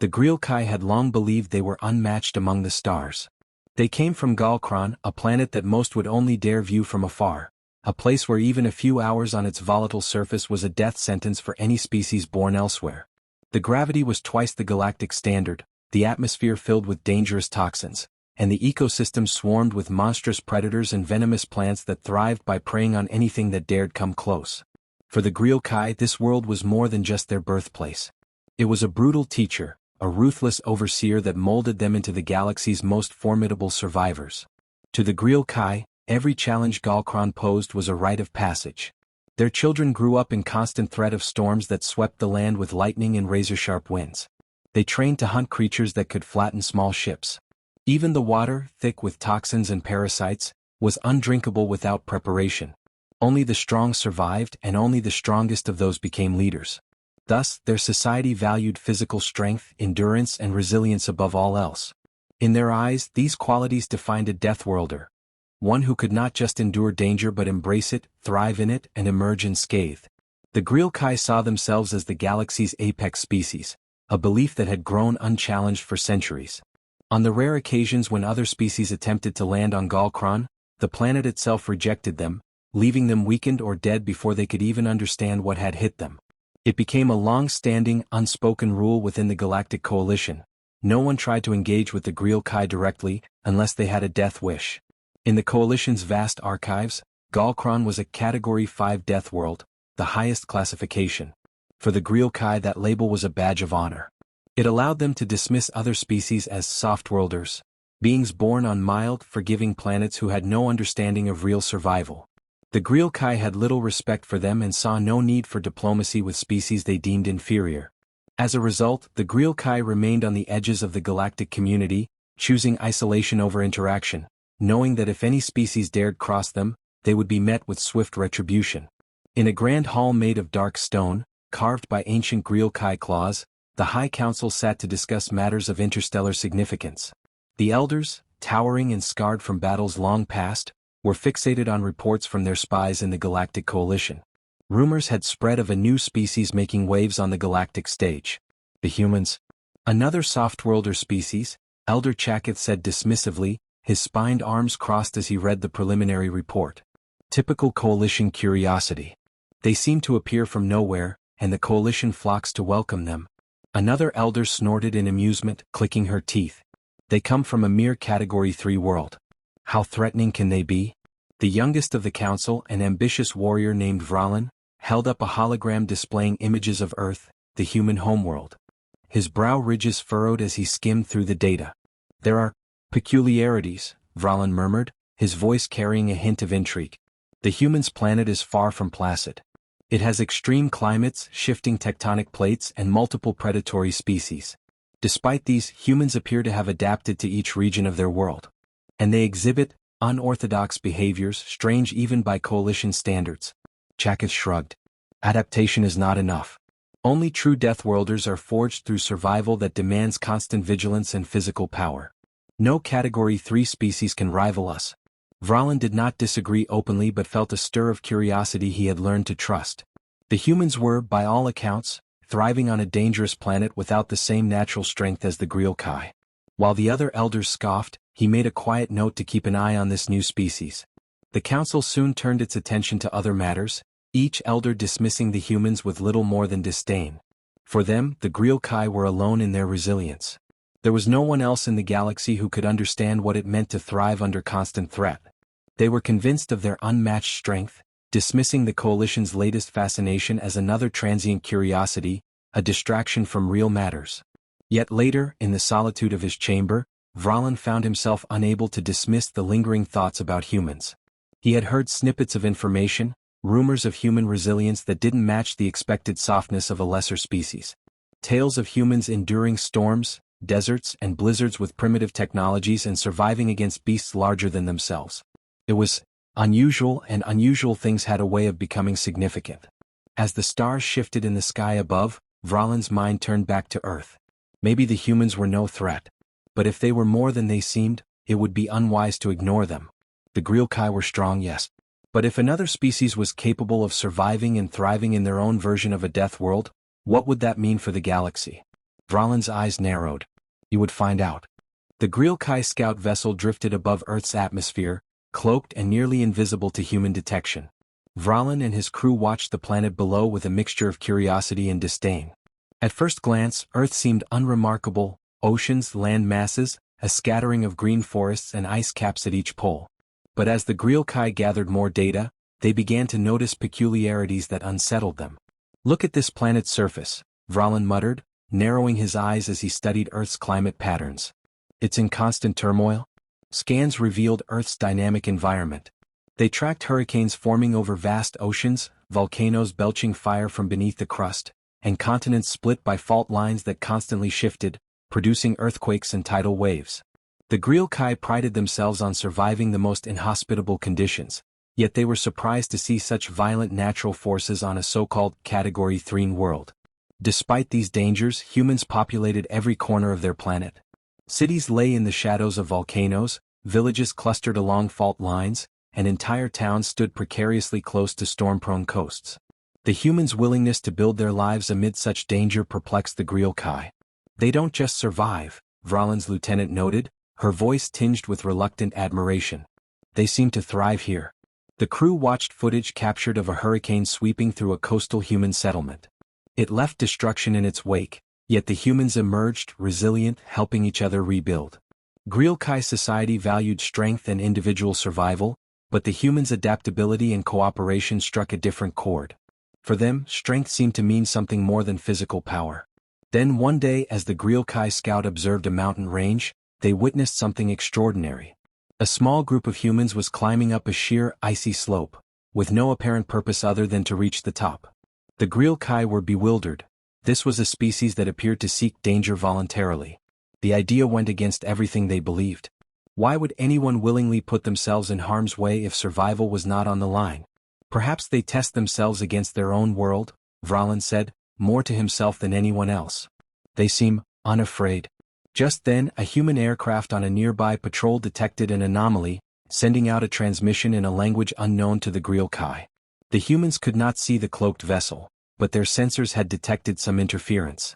The Greel'kai had long believed they were unmatched among the stars. They came from Gaal'krann, a planet that most would only dare view from afar, a place where even a few hours on its volatile surface was a death sentence for any species born elsewhere. The gravity was twice the galactic standard, the atmosphere filled with dangerous toxins, and the ecosystem swarmed with monstrous predators and venomous plants that thrived by preying on anything that dared come close. For the Greel'kai, this world was more than just their birthplace. It was a brutal teacher, a ruthless overseer that molded them into the galaxy's most formidable survivors. To the Greel'kai, every challenge Gaal'krann posed was a rite of passage. Their children grew up in constant threat of storms that swept the land with lightning and razor-sharp winds. They trained to hunt creatures that could flatten small ships. Even the water, thick with toxins and parasites, was undrinkable without preparation. Only the strong survived, and only the strongest of those became leaders. Thus, their society valued physical strength, endurance, and resilience above all else. In their eyes, these qualities defined a deathworlder, one who could not just endure danger but embrace it, thrive in it, and emerge unscathed. The Greel'kai saw themselves as the galaxy's apex species, a belief that had grown unchallenged for centuries. On the rare occasions when other species attempted to land on Gaal'krann, the planet itself rejected them, leaving them weakened or dead before they could even understand what had hit them. It became a long-standing, unspoken rule within the Galactic Coalition. No one tried to engage with the Greel'kai directly, unless they had a death wish. In the Coalition's vast archives, Gaal'krann was a Category 5 death world, the highest classification. For the Greel'kai, that label was a badge of honor. It allowed them to dismiss other species as soft-worlders, beings born on mild, forgiving planets who had no understanding of real survival. The Greel'kai had little respect for them and saw no need for diplomacy with species they deemed inferior. As a result, the Greel'kai remained on the edges of the galactic community, choosing isolation over interaction, knowing that if any species dared cross them, they would be met with swift retribution. In a grand hall made of dark stone, carved by ancient Greel'kai claws, the High Council sat to discuss matters of interstellar significance. The elders, towering and scarred from battles long past, were fixated on reports from their spies in the Galactic Coalition. Rumors had spread of a new species making waves on the galactic stage. The humans. Another soft-worlder species, Elder Chaketh said dismissively, his spined arms crossed as he read the preliminary report. Typical Coalition curiosity. They seemed to appear from nowhere, and the Coalition flocks to welcome them. Another elder snorted in amusement, clicking her teeth. They come from a mere Category 3 world. How threatening can they be? The youngest of the council, an ambitious warrior named Vralin, held up a hologram displaying images of Earth, the human homeworld. His brow ridges furrowed as he skimmed through the data. There are peculiarities, Vralin murmured, his voice carrying a hint of intrigue. The human's planet is far from placid. It has extreme climates, shifting tectonic plates, and multiple predatory species. Despite these, humans appear to have adapted to each region of their world. And they exhibit unorthodox behaviors, strange even by Coalition standards. Chaketh shrugged. Adaptation is not enough. Only true deathworlders are forged through survival that demands constant vigilance and physical power. No Category 3 species can rival us. Vralin did not disagree openly but felt a stir of curiosity he had learned to trust. The humans were, by all accounts, thriving on a dangerous planet without the same natural strength as the Greel'kai. While the other elders scoffed, he made a quiet note to keep an eye on this new species. The council soon turned its attention to other matters, each elder dismissing the humans with little more than disdain. For them, the Greel'kai were alone in their resilience. There was no one else in the galaxy who could understand what it meant to thrive under constant threat. They were convinced of their unmatched strength, dismissing the Coalition's latest fascination as another transient curiosity, a distraction from real matters. Yet later, in the solitude of his chamber, Vralin found himself unable to dismiss the lingering thoughts about humans. He had heard snippets of information, rumors of human resilience that didn't match the expected softness of a lesser species. Tales of humans enduring storms, deserts, and blizzards with primitive technologies and surviving against beasts larger than themselves. It was unusual, and unusual things had a way of becoming significant. As the stars shifted in the sky above, Vralin's mind turned back to Earth. Maybe the humans were no threat. But if they were more than they seemed, it would be unwise to ignore them. The Greel'kai were strong, yes. But if another species was capable of surviving and thriving in their own version of a death world, what would that mean for the galaxy? Vralin's eyes narrowed. You would find out. The Greel'kai scout vessel drifted above Earth's atmosphere, cloaked and nearly invisible to human detection. Vralin and his crew watched the planet below with a mixture of curiosity and disdain. At first glance, Earth seemed unremarkable: oceans, land masses, a scattering of green forests and ice caps at each pole. But as the Greel'kai gathered more data, they began to notice peculiarities that unsettled them. Look at this planet's surface, Vralin muttered, narrowing his eyes as he studied Earth's climate patterns. It's in constant turmoil. Scans revealed Earth's dynamic environment. They tracked hurricanes forming over vast oceans, volcanoes belching fire from beneath the crust, and continents split by fault lines that constantly shifted, producing earthquakes and tidal waves. The Greel'kai prided themselves on surviving the most inhospitable conditions, yet they were surprised to see such violent natural forces on a so-called Category 3 world. Despite these dangers, humans populated every corner of their planet. Cities lay in the shadows of volcanoes, villages clustered along fault lines, and entire towns stood precariously close to storm-prone coasts. The humans' willingness to build their lives amid such danger perplexed the Greel'kai. They don't just survive, Vralin's lieutenant noted, her voice tinged with reluctant admiration. They seem to thrive here. The crew watched footage captured of a hurricane sweeping through a coastal human settlement. It left destruction in its wake, yet the humans emerged, resilient, helping each other rebuild. Greel'kai society valued strength and individual survival, but the humans' adaptability and cooperation struck a different chord. For them, strength seemed to mean something more than physical power. Then one day, as the Greel'kai scout observed a mountain range, they witnessed something extraordinary. A small group of humans was climbing up a sheer, icy slope, with no apparent purpose other than to reach the top. The Greel'kai were bewildered. This was a species that appeared to seek danger voluntarily. The idea went against everything they believed. Why would anyone willingly put themselves in harm's way if survival was not on the line? Perhaps they test themselves against their own world, Vralin said, more to himself than anyone else. They seem unafraid. Just then, a human aircraft on a nearby patrol detected an anomaly, sending out a transmission in a language unknown to the Greel'kai. The humans could not see the cloaked vessel, but their sensors had detected some interference.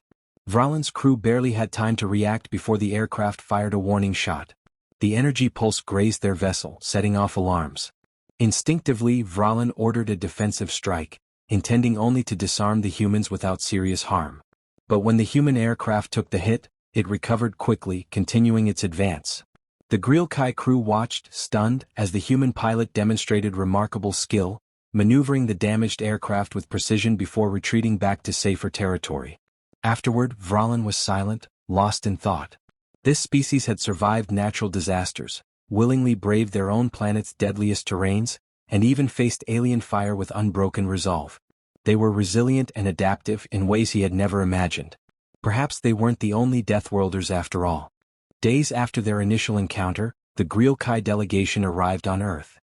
Vralin's crew barely had time to react before the aircraft fired a warning shot. The energy pulse grazed their vessel, setting off alarms. Instinctively, Vralin ordered a defensive strike, intending only to disarm the humans without serious harm. But when the human aircraft took the hit, it recovered quickly, continuing its advance. The Greel'kai crew watched, stunned, as the human pilot demonstrated remarkable skill, maneuvering the damaged aircraft with precision before retreating back to safer territory. Afterward, Vralin was silent, lost in thought. This species had survived natural disasters, willingly braved their own planet's deadliest terrains, and even faced alien fire with unbroken resolve. They were resilient and adaptive in ways he had never imagined. Perhaps they weren't the only Deathworlders after all. Days after their initial encounter, the Greel'kai delegation arrived on Earth.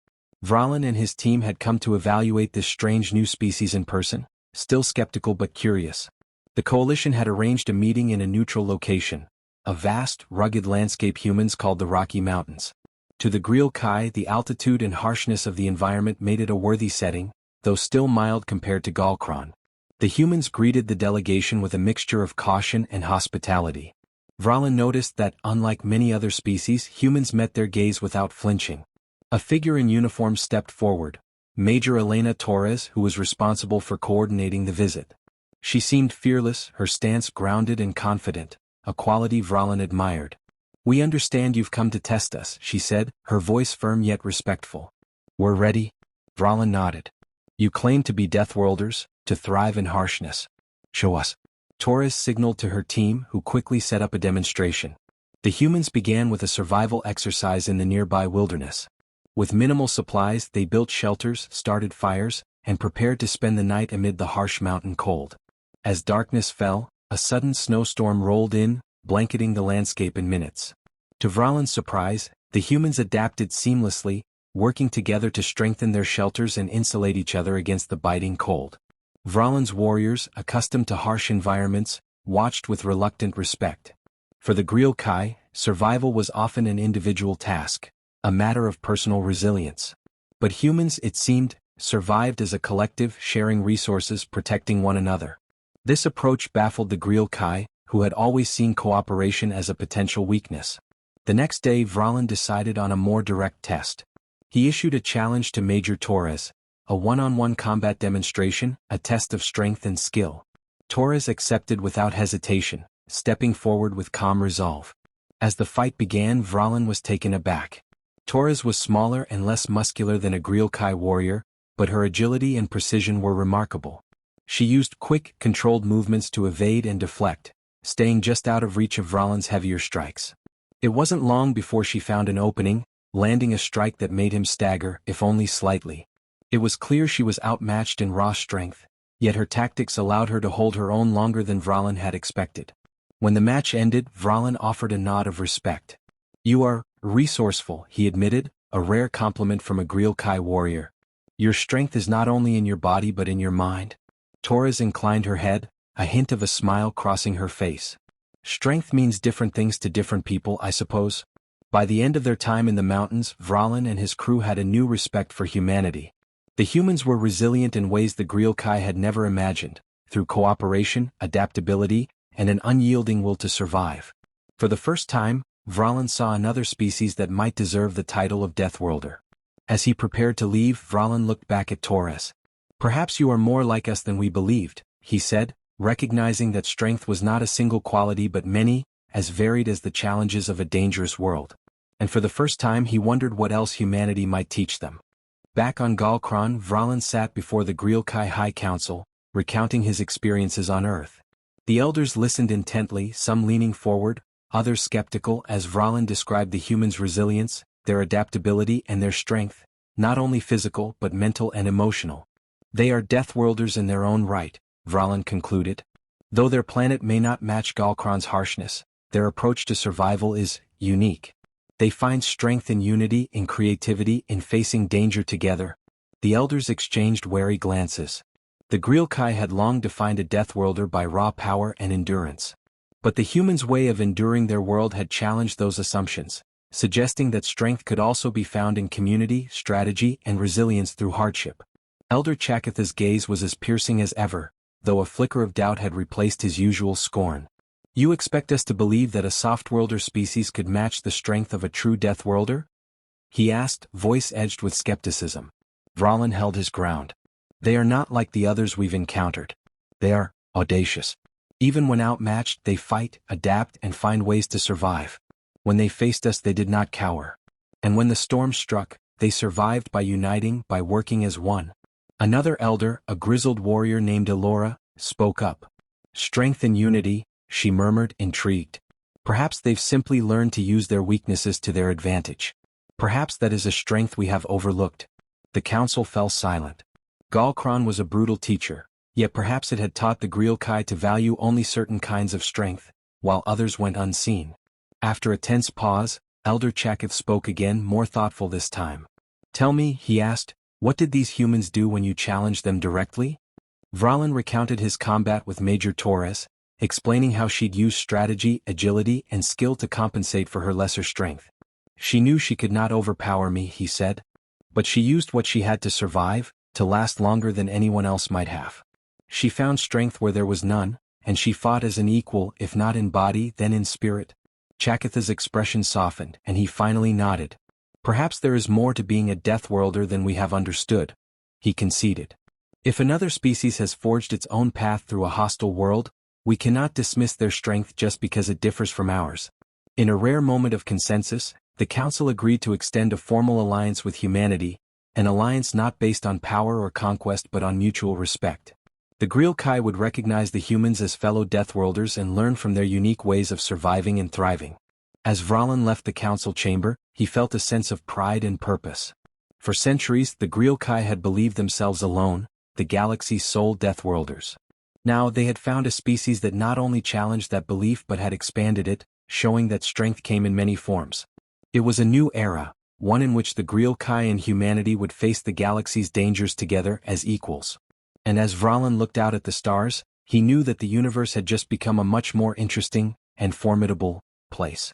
Vralin and his team had come to evaluate this strange new species in person, still skeptical but curious. The coalition had arranged a meeting in a neutral location, a vast, rugged landscape humans called the Rocky Mountains. To the Greel'kai, the altitude and harshness of the environment made it a worthy setting, though still mild compared to Gaal'krann. The humans greeted the delegation with a mixture of caution and hospitality. Vralin noticed that, unlike many other species, humans met their gaze without flinching. A figure in uniform stepped forward, Major Elena Torres, who was responsible for coordinating the visit. She seemed fearless, her stance grounded and confident, a quality Vralin admired. "We understand you've come to test us," she said, her voice firm yet respectful. "We're ready." Vralin nodded. "You claim to be Deathworlders, to thrive in harshness. Show us." Torres signaled to her team, who quickly set up a demonstration. The humans began with a survival exercise in the nearby wilderness. With minimal supplies, they built shelters, started fires, and prepared to spend the night amid the harsh mountain cold. As darkness fell, a sudden snowstorm rolled in, blanketing the landscape in minutes. To Vralin's surprise, the humans adapted seamlessly, working together to strengthen their shelters and insulate each other against the biting cold. Vralin's warriors, accustomed to harsh environments, watched with reluctant respect. For the Greel'kai, survival was often an individual task, a matter of personal resilience. But humans, it seemed, survived as a collective, sharing resources, protecting one another. This approach baffled the Greel'kai, who had always seen cooperation as a potential weakness. The next day Vralin decided on a more direct test. He issued a challenge to Major Torres, a one-on-one combat demonstration, a test of strength and skill. Torres accepted without hesitation, stepping forward with calm resolve. As the fight began, Vralin was taken aback. Torres was smaller and less muscular than a Greel'kai warrior, but her agility and precision were remarkable. She used quick, controlled movements to evade and deflect, staying just out of reach of Vralin's heavier strikes. It wasn't long before she found an opening, landing a strike that made him stagger, if only slightly. It was clear she was outmatched in raw strength, yet her tactics allowed her to hold her own longer than Vralin had expected. When the match ended, Vralin offered a nod of respect. "You are resourceful," he admitted, a rare compliment from a Greel'kai warrior. "Your strength is not only in your body but in your mind." Torres inclined her head, a hint of a smile crossing her face. "Strength means different things to different people, I suppose." By the end of their time in the mountains, Vralin and his crew had a new respect for humanity. The humans were resilient in ways the Greel'kai had never imagined, through cooperation, adaptability, and an unyielding will to survive. For the first time, Vralin saw another species that might deserve the title of Deathworlder. As he prepared to leave, Vralin looked back at Torres. "Perhaps you are more like us than we believed," he said, recognizing that strength was not a single quality but many, as varied as the challenges of a dangerous world. And for the first time he wondered what else humanity might teach them. Back on Gaal'krann, Vralin sat before the Greel'kai High Council, recounting his experiences on Earth. The elders listened intently, some leaning forward, others skeptical, as Vralin described the humans' resilience, their adaptability and their strength, not only physical but mental and emotional. "They are Deathworlders in their own right," Vralin concluded. "Though their planet may not match Gaal'krann's harshness, their approach to survival is unique. They find strength in unity, in creativity, in facing danger together." The elders exchanged wary glances. The Greel'kai had long defined a Deathworlder by raw power and endurance. But the humans' way of enduring their world had challenged those assumptions, suggesting that strength could also be found in community, strategy, and resilience through hardship. Elder Chakatha's gaze was as piercing as ever, though a flicker of doubt had replaced his usual scorn. "You expect us to believe that a softworlder species could match the strength of a true Deathworlder?" he asked, voice edged with skepticism. Vralin held his ground. "They are not like the others we've encountered. They are audacious. Even when outmatched, they fight, adapt, and find ways to survive. When they faced us, they did not cower. And when the storm struck, they survived by uniting, by working as one." Another elder, a grizzled warrior named Elora, spoke up. "Strength and unity," she murmured, intrigued. "Perhaps they've simply learned to use their weaknesses to their advantage. Perhaps that is a strength we have overlooked." The council fell silent. Gaal'krann was a brutal teacher, yet perhaps it had taught the Greel'kai to value only certain kinds of strength, while others went unseen. After a tense pause, Elder Chakath spoke again, more thoughtful this time. "Tell me," he asked, "what did these humans do when you challenged them directly?" Vralin recounted his combat with Major Torres, explaining how she'd used strategy, agility, and skill to compensate for her lesser strength. "She knew she could not overpower me," he said. "But she used what she had to survive, to last longer than anyone else might have. She found strength where there was none, and she fought as an equal, if not in body, then in spirit." Chakatha's expression softened, and he finally nodded. "Perhaps there is more to being a Deathworlder than we have understood," he conceded. "If another species has forged its own path through a hostile world, we cannot dismiss their strength just because it differs from ours." In a rare moment of consensus, the council agreed to extend a formal alliance with humanity, an alliance not based on power or conquest but on mutual respect. The Greel'kai would recognize the humans as fellow Deathworlders and learn from their unique ways of surviving and thriving. As Vralin left the council chamber, he felt a sense of pride and purpose. For centuries, the Greel'kai had believed themselves alone, the galaxy's sole Deathworlders. Now they had found a species that not only challenged that belief but had expanded it, showing that strength came in many forms. It was a new era, one in which the Greel'kai and humanity would face the galaxy's dangers together as equals. And as Vralin looked out at the stars, he knew that the universe had just become a much more interesting and formidable place.